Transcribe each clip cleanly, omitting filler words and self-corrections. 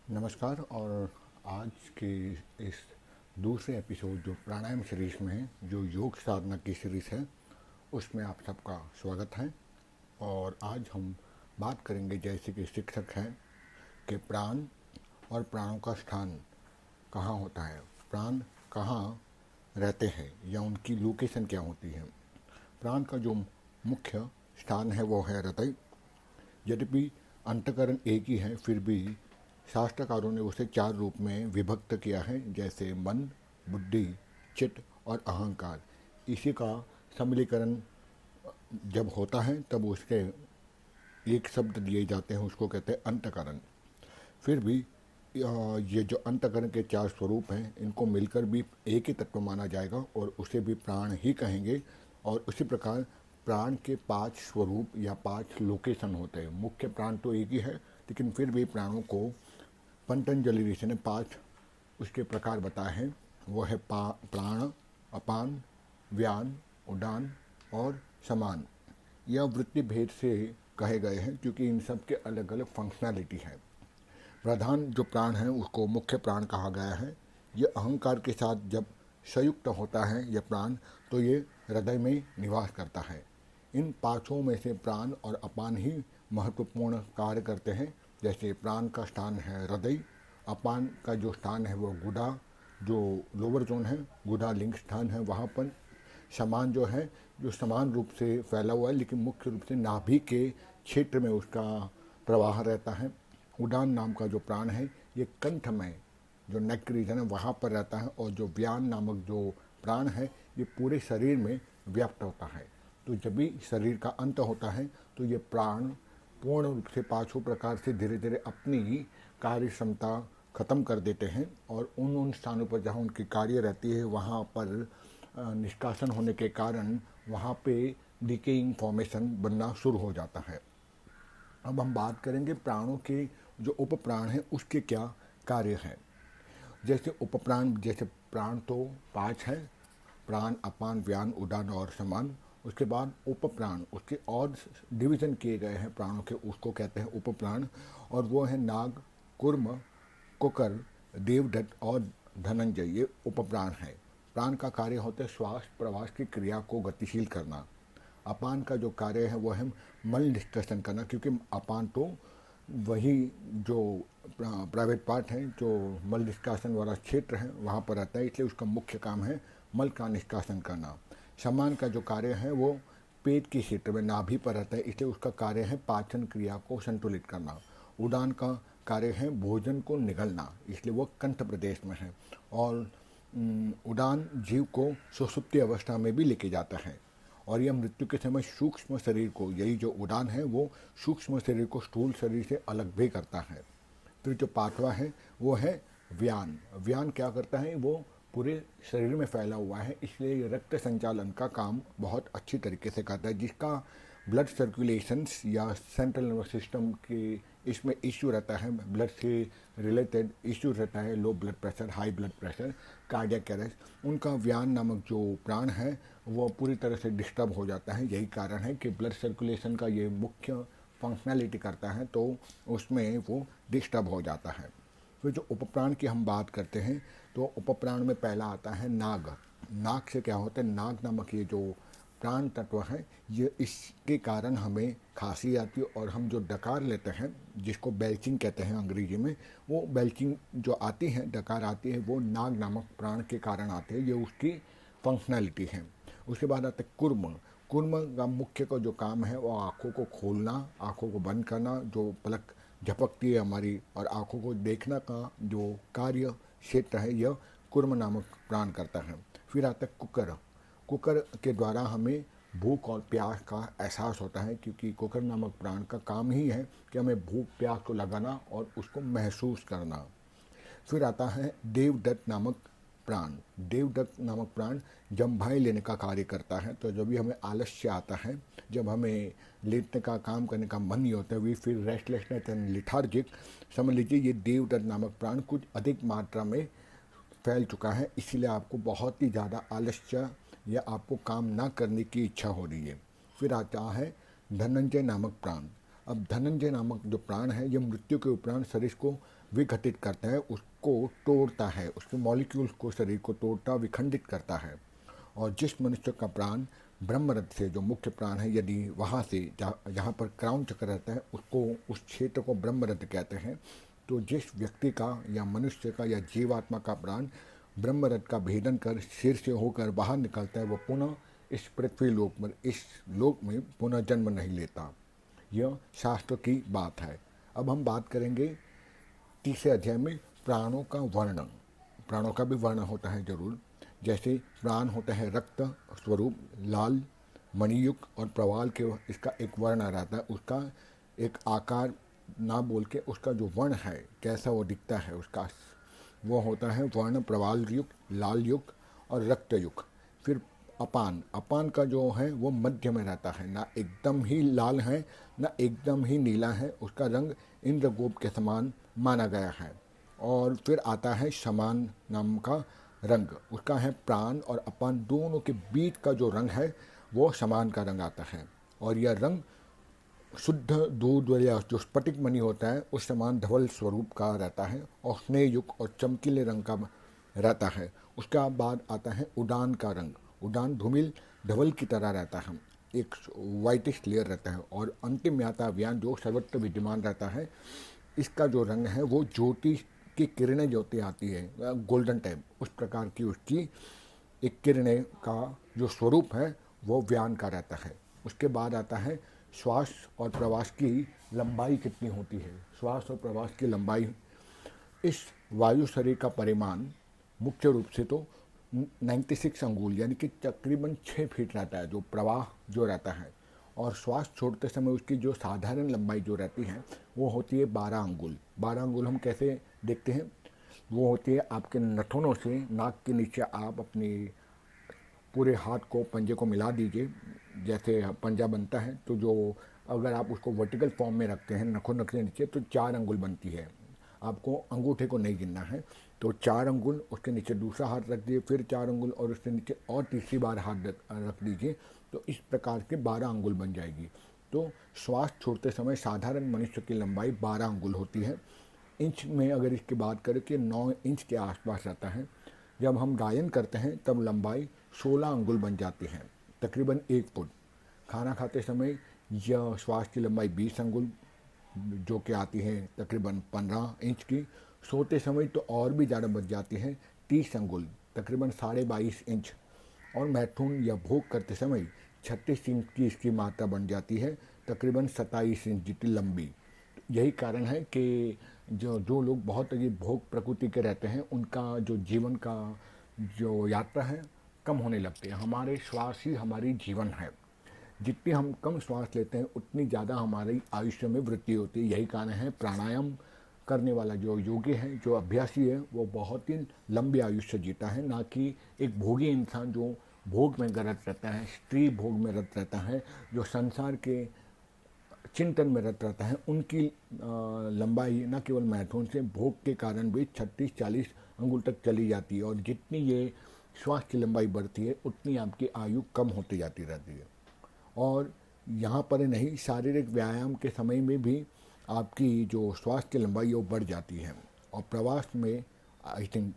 नमस्कार। और आज के इस दूसरे एपिसोड जो प्राणायाम सीरीज में है, जो योग साधना की सीरीज है, उसमें आप सबका स्वागत है। और आज हम बात करेंगे, जैसे कि शिक्षक हैं, कि प्राण और प्राणों का स्थान कहाँ होता है, प्राण कहाँ रहते हैं या उनकी लोकेशन क्या होती है। प्राण का जो मुख्य स्थान है वो है हृदय। यद्यपि अंतःकरण एक ही है, फिर भी शास्त्रकारों ने उसे चार रूप में विभक्त किया है, जैसे मन, बुद्धि, चित्त और अहंकार। इसी का सम्मिलीकरण जब होता है तब उसके एक शब्द दिए जाते हैं, उसको कहते हैं अंतःकरण। फिर भी ये जो अंतःकरण के चार स्वरूप हैं, इनको मिलकर भी एक ही तत्व माना जाएगा और उसे भी प्राण ही कहेंगे। और उसी प्रकार प्राण के पांच स्वरूप या पांच लोकेशन होते हैं। मुख्य प्राण तो एक ही है, लेकिन फिर भी प्राणों को पतंजलि ऋषि ने पांच उसके प्रकार बताए हैं। वो है प्राण, अपान, व्यान, उडान और समान। यह वृत्ति भेद से कहे गए हैं, क्योंकि इन सब के अलग अलग फंक्शनैलिटी है। प्रधान जो प्राण है उसको मुख्य प्राण कहा गया है। यह अहंकार के साथ जब संयुक्त होता है यह प्राण, तो ये हृदय में निवास करता है। इन पांचों में से प्राण और अपान ही महत्वपूर्ण कार्य करते हैं। जैसे प्राण का स्थान है हृदय, अपान का जो स्थान है वो गुदा, जो लोअर जोन है, गुदा लिंग स्थान है वहाँ पर। समान जो है, जो समान रूप से फैला हुआ है, लेकिन मुख्य रूप से नाभि के क्षेत्र में उसका प्रवाह रहता है। उडान नाम का जो प्राण है, ये कंठ में जो नेक रीजन है वहाँ पर रहता है। और जो व्यान नामक जो प्राण है, ये पूरे शरीर में व्याप्त होता है। तो जब भी शरीर का अंत होता है तो ये प्राण पूर्ण रूप से पांचों प्रकार से धीरे धीरे अपनी कार्य क्षमता खत्म कर देते हैं। और उन स्थानों पर जहाँ उनकी कार्य रहती है वहाँ पर निष्कासन होने के कारण वहाँ पे डिकेइंग फॉर्मेशन बनना शुरू हो जाता है। अब हम बात करेंगे प्राणों के जो उप प्राण हैं उसके क्या कार्य हैं। जैसे उप प्राण, जैसे प्राण तो पांच हैं, प्राण, अपान, व्यान, उडान और समान। उसके बाद उप प्राण, उसके और डिवीज़न किए गए हैं प्राणों के, उसको कहते हैं उप प्राण। और वो है नाग, कुर्म, कुकर, देवदत्त और धनंजय। ये उप प्राण है। प्राण का कार्य होता है श्वास प्रवास की क्रिया को गतिशील करना। अपान का जो कार्य है वो है मल निष्कर्षण करना, क्योंकि अपान तो वही जो प्राइवेट पार्ट है जो मल निष्कासन वाला क्षेत्र है वहाँ पर रहता है, इसलिए उसका मुख्य काम है मल का निष्कासन करना। समान का जो कार्य है वो पेट के क्षेत्र में नाभि पर रहता है, इसलिए उसका कार्य है पाचन क्रिया को संतुलित करना। उड़ान का कार्य है भोजन को निगलना, इसलिए वो कंठ प्रदेश में है। और उड़ान जीव को सुषुप्ति अवस्था में भी लेके जाता है। और यह मृत्यु के समय सूक्ष्म शरीर को, यही जो उड़ान है वो सूक्ष्म शरीर को स्थूल शरीर से अलग भी करता है। फिर जो पांचवा है वो है व्यान। व्यान क्या करता है, वो पूरे शरीर में फैला हुआ है, इसलिए ये रक्त संचालन का काम बहुत अच्छी तरीके से करता है। जिसका ब्लड सर्कुलेशंस या सेंट्रल नर्वस सिस्टम के इसमें इश्यू रहता है, ब्लड से रिलेटेड इश्यू रहता है, low blood pressure, high blood pressure, cardiac arrest, उनका व्यान नामक जो प्राण है वो पूरी तरह से डिस्टर्ब हो जाता है। यही कारण है कि ब्लड सर्कुलेशन का ये मुख्य फंक्शनैलिटी करता है, तो उसमें वो डिस्टर्ब हो जाता है। फिर जो उपप्राण की हम बात करते हैं तो उपप्राण में पहला आता है नाग। नाग से क्या होता है, नाग नामक ये जो प्राण तत्व है, ये इसके कारण हमें खांसी आती है। और हम जो डकार लेते हैं, जिसको बेल्चिंग कहते हैं अंग्रेजी में, वो बेल्चिंग जो आती है, डकार आती है, वो नाग नामक प्राण के कारण आते हैं। ये उसकी फंक्शनैलिटी है। उसके बाद आता है कुर्म। कुर्म का मुख्य का जो काम है वो आँखों को खोलना, आँखों को बंद करना, जो पलक झपकती है हमारी, और आँखों को देखना का जो कार्य क्षेत्र है यह कुर्म नामक प्राण करता है। फिर आता है कुकर। कुकर के द्वारा हमें भूख और प्यास का एहसास होता है, क्योंकि कुकर नामक प्राण का काम ही है कि हमें भूख प्यास को लगाना और उसको महसूस करना। फिर आता है देवदत्त नामक प्राण। देवदत्त नामक प्राण जम्भाई लेने का कार्य करता है। तो जब भी हमें आलस्य आता है, जब हमें लेटने का, काम करने का मन नहीं होता, वी फिर रेस्टलेसनेस एंड लिथार्जिक, समझ लीजिए ये देवदत्त नामक प्राण कुछ अधिक मात्रा में फैल चुका है, इसीलिए आपको बहुत ही ज़्यादा आलस्य या आपको काम ना करने की इच्छा हो रही है। फिर आता है धनंजय नामक प्राण। अब धनंजय नामक जो प्राण है, ये मृत्यु के उपरांत शरीर को विघटित करता है, उसको तोड़ता है, उसके मॉलिक्यूल्स को शरीर को तोड़ता विखंडित करता है। और जिस मनुष्य का प्राण ब्रह्मरथ से, जो मुख्य प्राण है, यदि वहाँ से जहाँ पर क्राउन चक्र रहता है उसको, उस क्षेत्र को ब्रह्मरथ कहते हैं। तो जिस व्यक्ति का या मनुष्य का या जीवात्मा का प्राण ब्रह्मरथ का भेदन कर सिर से होकर बाहर निकलता है, वो पुनः इस पृथ्वी लोक में, इस लोक में पुनः जन्म नहीं लेता। यह शास्त्र की बात है। अब हम बात करेंगे तीसरे अध्याय में प्राणों का वर्णन। प्राणों का भी वर्णन होता है जरूर। जैसे प्राण होता है रक्त स्वरूप, लाल, मणियुक्त और प्रवाल के, इसका एक वर्ण रहता है, उसका एक आकार ना बोल के उसका जो वर्ण है, कैसा वो दिखता है उसका, वो होता है वर्ण प्रवाल युक्त, लाल युक्त और रक्त युक्त। फिर अपान, अपान का जो है वो मध्य में रहता है, ना एकदम ही लाल है ना एकदम ही नीला है, उसका रंग इंद्रगोप के समान माना गया है। और फिर आता है समान नाम का रंग, उसका है प्राण और अपान दोनों के बीच का जो रंग है वो समान का रंग आता है। और यह रंग शुद्ध दूध या जो स्फटिक मणि होता है उस समान धवल स्वरूप का रहता है और स्नेहयुक्त और चमकीले रंग का रहता है। उसका बाद आता है उड़ान का रंग। उड़ान धूमिल धवल की तरह रहता है, एक वाइटिश लेयर रहता है। और अंतिम याता व्यान जो सर्वत्र विद्यमान रहता है, इसका जो रंग है वो ज्योति की किरणें ज्योति आती है गोल्डन टाइप, उस प्रकार की उसकी एक किरणें का जो स्वरूप है वो व्यान का रहता है। उसके बाद आता है श्वास और प्रवास की लंबाई कितनी होती है। श्वास और प्रवास की लंबाई, इस वायु शरीर का परिमाण मुख्य रूप से तो 96 अंगुल यानी कि तकरीबन 6 फीट रहता है, जो प्रवाह जो रहता है। और श्वास छोड़ते समय उसकी जो साधारण लंबाई जो रहती है वो होती है 12 अंगुल। 12 अंगुल हम कैसे देखते हैं, वो होती है आपके नथुनों से नाक के नीचे आप अपनी पूरे हाथ को पंजे को मिला दीजिए, जैसे पंजा बनता है, तो जो अगर आप उसको वर्टिकल फॉर्म में रखते हैं नखुन के नीचे तो 4 अंगुल बनती है। आपको अंगूठे को नहीं गिनना है, तो 4 अंगुल, उसके नीचे दूसरा हाथ रख दीजिए, फिर 4 अंगुल और उसके नीचे और तीसरी बार हाथ रख दीजिए, तो इस प्रकार के 12 अंगुल बन जाएगी। तो श्वास छोड़ते समय साधारण मनुष्य की लंबाई 12 अंगुल होती है। इंच में अगर इसकी बात करें कि 9 इंच के आसपास रहता है। जब हम गायन करते हैं तब लंबाई 16 अंगुल बन जाती है, तकरीबन 1 फुट। खाना खाते समय यह श्वास की लंबाई 20 अंगुल जो कि आती है तकरीबन 15 इंच की। सोते समय तो और भी ज़्यादा बच जाती है, 30 अंगुल तकरीबन 22.5 इंच। और मैथुन या भोग करते समय 36 इंच की इसकी मात्रा बन जाती है, तकरीबन 27 इंच जितनी लंबी। यही कारण है कि जो लोग बहुत ही भोग प्रकृति के रहते हैं उनका जो जीवन का जो यात्रा है कम होने लगती है। हमारे श्वास ही हमारी जीवन है, जितनी हम कम श्वास लेते हैं उतनी ज़्यादा हमारी आयुष्य में वृद्धि होती है। यही कारण है प्राणायाम करने वाला जो योगी है, जो अभ्यासी है, वो बहुत ही लंबी आयुष्य जीता है, ना कि एक भोगी इंसान जो भोग में रत रहता है, स्त्री भोग में रत रहता है, जो संसार के चिंतन में रत रहता है। उनकी लंबाई न केवल मैथुन से भोग के कारण भी 36-40 अंगुल तक चली जाती है। और जितनी ये श्वास की लंबाई बढ़ती है उतनी आपकी आयु कम होती जाती रहती है। और यहाँ पर नहीं, शारीरिक व्यायाम के समय में भी आपकी जो श्वास की लंबाई है वो बढ़ जाती है। और प्रवास में आई थिंक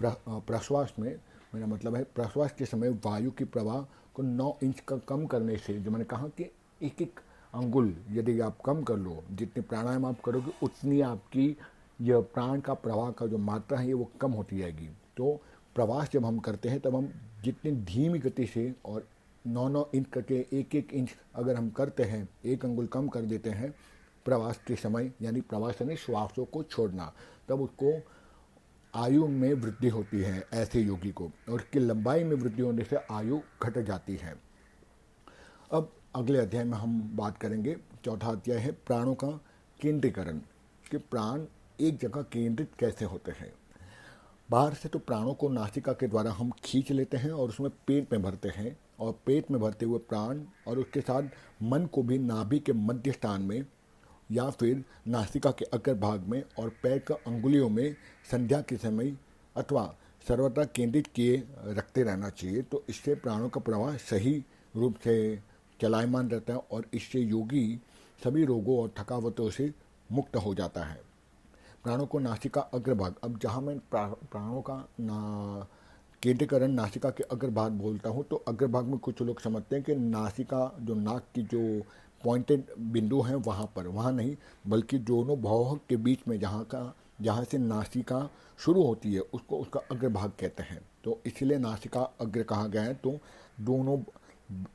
प्रश्वास में, मेरा मतलब है प्रश्वास के समय वायु की प्रवाह को 9 इंच का कम करने से, जो मैंने कहा कि एक एक अंगुल यदि आप कम कर लो, जितने प्राणायाम आप करोगे उतनी आपकी यह प्राण का प्रवाह का जो मात्रा है वो कम होती जाएगी। तो प्रवास जब हम करते हैं तब हम जितनी धीमी गति से और 9-9 इंच करके एक एक इंच अगर हम करते हैं, एक अंगुल कम कर देते हैं प्रवास के समय, यानी प्रवास यानी श्वासों को छोड़ना, तब उसको आयु में वृद्धि होती है ऐसे योगी को, और उसकी लंबाई में वृद्धि होने से आयु घट जाती है। अब अगले अध्याय में हम बात करेंगे, चौथा अध्याय है प्राणों का केंद्रीकरण, कि प्राण एक जगह केंद्रित कैसे होते हैं। बाहर से तो प्राणों को नासिका के द्वारा हम खींच लेते हैं और उसमें पेट में भरते हैं, और पेट में भरते हुए प्राण और उसके साथ मन को भी नाभि के मध्य स्थान में या फिर नासिका के अग्र भाग में और पैर का अंगुलियों में संध्या के समय अथवा सर्वथा केंद्रित किए रखते रहना चाहिए। तो इससे प्राणों का प्रवाह सही रूप से चलायमान रहता है और इससे योगी सभी रोगों और थकावटों से मुक्त हो जाता है। प्राणों को नासिका अग्रभाग, अब जहाँ मैं प्राणों का केंद्रीकरण नासिका के अग्रभाग बोलता हूँ, तो अग्रभाग में कुछ लोग समझते हैं कि नासिका जो नाक की जो पॉइंटेड बिंदु हैं वहाँ पर, वहाँ नहीं, बल्कि दोनों भौहों के बीच में जहाँ से नासिका शुरू होती है उसको उसका अग्रभाग कहते हैं। तो इसलिए नासिका अग्र कहा गया है। तो दोनों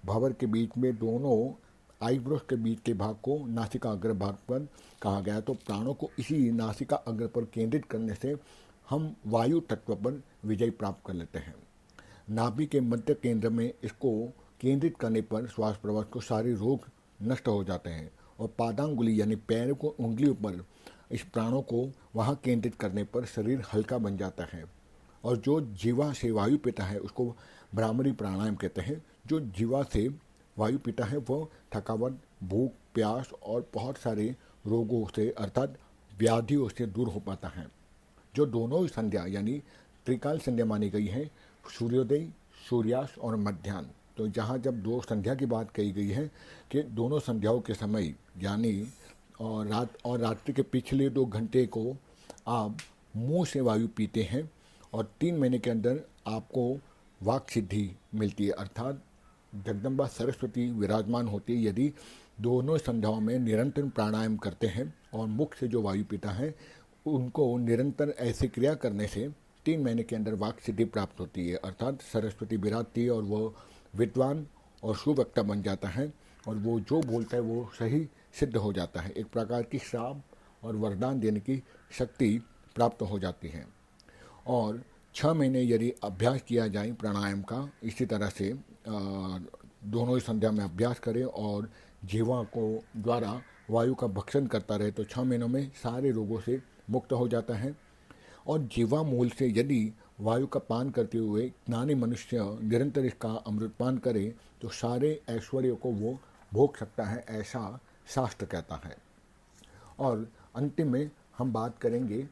भंवर के बीच में, दोनों आईब्रोस के बीच के भाग को नासिका अग्र भाग पर कहा गया। तो प्राणों को इसी नासिका अग्र पर केंद्रित करने से हम वायु तत्व पर विजय प्राप्त कर लेते हैं। नाभि के मध्य केंद्र में इसको केंद्रित करने पर श्वास प्रश्वास को सारे रोग नष्ट हो जाते हैं। और पादांगुली यानी पैर को उंगलियों पर इस प्राणों को वहाँ केंद्रित करने पर शरीर हल्का बन जाता है। और जो जीवा से वायु पीता है उसको भ्रामरी प्राणायाम कहते हैं। जो जीवा से वायु पीता है वो थकावट, भूख, प्यास और बहुत सारे रोगों से अर्थात व्याधियों से दूर हो पाता है। जो दोनों ही संध्या यानी त्रिकाल संध्या मानी गई है, सूर्योदय, सूर्यास्त और मध्याह्न। तो जहाँ जब दो संध्या की बात कही गई है कि दोनों संध्याओं के समय यानी और रात्रि के पिछले 2 घंटे को आप मुंह से वायु पीते हैं और 3 महीने के अंदर आपको वाक सिद्धि मिलती है, अर्थात जगदम्बा सरस्वती विराजमान होती है यदि दोनों संध्याओं में निरंतर प्राणायाम करते हैं। और मुख से जो वायु पीता है उनको निरंतर ऐसी क्रिया करने से 3 महीने के अंदर वाक सिद्धि प्राप्त होती है, अर्थात सरस्वती विराजती है और वो विद्वान और सुवक्ता बन जाता है और वो जो बोलता है वो सही सिद्ध हो जाता है। एक प्रकार की श्राप और वरदान देने की शक्ति प्राप्त हो जाती है। और 6 महीने यदि अभ्यास किया जाए प्राणायाम का, इसी तरह से दोनों ही संध्या में अभ्यास करें और जीवा को द्वारा वायु का भक्षण करता रहे तो 6 महीनों में सारे रोगों से मुक्त हो जाता है। और जीवा मूल से यदि वायु का पान करते हुए ज्ञानी मनुष्य निरंतर इसका अमृतपान करे तो सारे ऐश्वर्य को वो भोग सकता है, ऐसा शास्त्र कहता है। और अंतिम में हम बात करेंगे